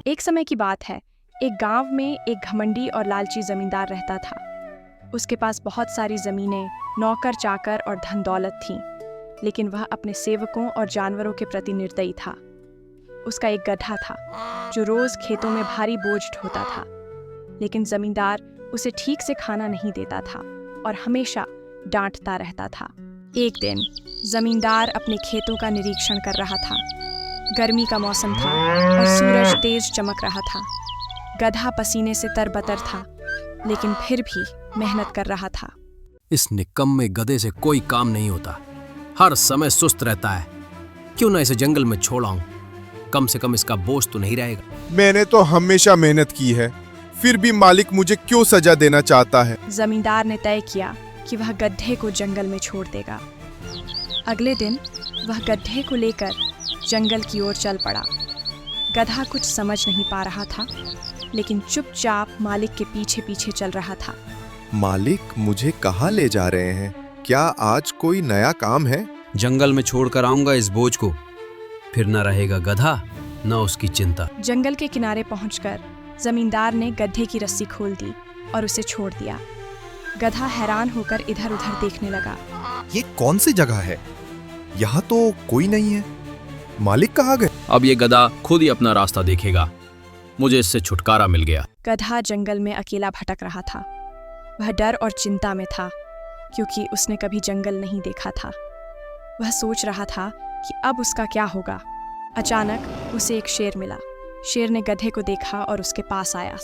एक समय की बात है, एक गांव में एक घमंडी और लालची जमींदार रहता था। उसके पास बहुत सारी जमीनें, नौकर चाकर और धन दौलत थी, लेकिन वह अपने सेवकों और जानवरों के प्रति निर्दयी था। उसका एक गधा था जो रोज खेतों में भारी बोझ ढोता था, लेकिन जमींदार उसे ठीक से खाना नहीं देता था और हमेशा डांटता रहता था। एक दिन जमींदार अपने खेतों का निरीक्षण कर रहा था। गर्मी का मौसम था और सूरज तेज चमक रहा था। गधा पसीने से तरबतर था, लेकिन फिर भी मेहनत कर रहा था। इस निकम्मे गधे से कोई काम नहीं होता, हर समय सुस्त रहता है। क्यों ना इसे जंगल में छोड़ आऊं, कम से कम इसका बोझ तो नहीं रहेगा। मैंने तो हमेशा मेहनत की है, फिर भी मालिक मुझे क्यों सजा देना चाहता है। जमींदार ने तय किया कि वह गधे को जंगल में छोड़ देगा। अगले दिन वह गधे को लेकर जंगल की ओर चल पड़ा। गधा कुछ समझ नहीं पा रहा था, लेकिन चुपचाप मालिक के पीछे पीछे चल रहा था। मालिक मुझे कहाँ ले जा रहे हैं? क्या आज कोई नया काम है? जंगल में छोड़कर आऊंगा इस बोझ को, फिर न रहेगा गधा न उसकी चिंता। जंगल के किनारे पहुंचकर जमींदार ने गधे की रस्सी खोल दी और उसे छोड़ दिया। गधा हैरान होकर इधर उधर देखने लगा। ये कौन सी जगह है? यहाँ तो कोई नहीं है। मालिक कहाँ गए? अब ये गधा खुद ही अपना रास्ता देखेगा। मुझे इससे छुटकारा मिल गया। गधा जंगल में अकेला भटक रहा था। वह डर और चिंता में था, क्योंकि उसने कभी जंगल नहीं देखा था। वह सोच रहा था कि अब उसका क्या होगा। अचानक उसे एक शेर मिला। शेर ने गधे को देखा और उसके पास आया।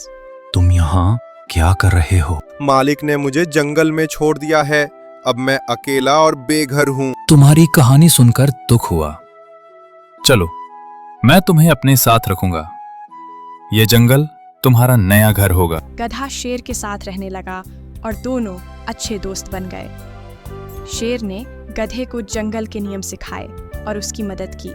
तुम यहाँ क्या कर रहे हो? मालिक ने मुझे जंगल में छोड़ दिया है। अब मैं अकेला और बेघर हूँ। तुम्हारी कहानी सुनकर दुख हुआ। चलो, मैं तुम्हें अपने साथ रखूंगा। ये जंगल तुम्हारा नया घर होगा। गधा शेर के साथ रहने लगा और दोनों अच्छे दोस्त बन गए। शेर ने गधे को जंगल के नियम सिखाए और उसकी मदद की।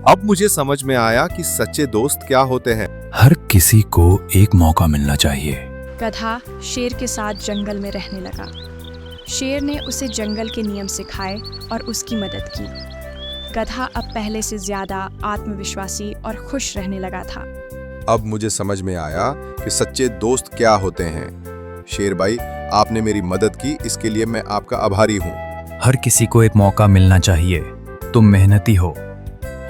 अब मुझे समझ में आया कि सच्चे दोस्त क्या होते हैं। हर किसी को एक मौका मिलना चाहिए। गधा शेर के साथ जंगल में रहने लगा। शेर ने उसे जंगल के नियम सिखाए और उसकी मदद की। गधा अब पहले से ज्यादा आत्मविश्वासी और खुश रहने लगा था। अब मुझे समझ में आया कि सच्चे दोस्त क्या होते हैं। शेर भाई, आपने मेरी मदद की, इसके लिए मैं आपका आभारी हूँ। हर किसी को एक मौका मिलना चाहिए। तुम मेहनती हो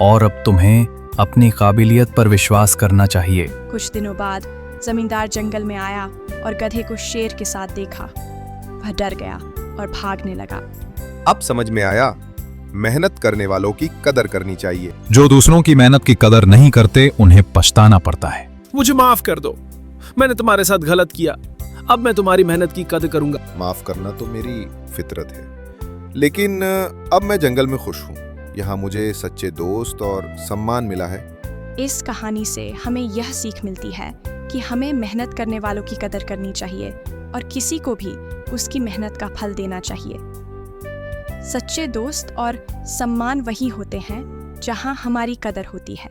और अब तुम्हें अपनी काबिलियत पर विश्वास करना चाहिए। कुछ दिनों बाद जमींदार जंगल में आया और गधे को शेर के साथ देखा। वह डर गया और भागने लगा। अब समझ में आया, मेहनत करने वालों की कदर करनी चाहिए। जो दूसरों की मेहनत की कदर नहीं करते उन्हें पछताना पड़ता है। मुझे माफ कर दो, मैंने तुम्हारे साथ गलत किया। अब मैं तुम्हारी मेहनत की कदर करूंगा। माफ करना तो मेरी फितरत है, लेकिन अब मैं जंगल में खुश हूँ। यहाँ मुझे सच्चे दोस्त और सम्मान मिला है। इस कहानी से हमें यह सीख मिलती है कि हमें मेहनत करने वालों की कदर करनी चाहिए और किसी को भी उसकी मेहनत का फल देना चाहिए। सच्चे दोस्त और सम्मान वही होते हैं जहाँ हमारी कदर होती है।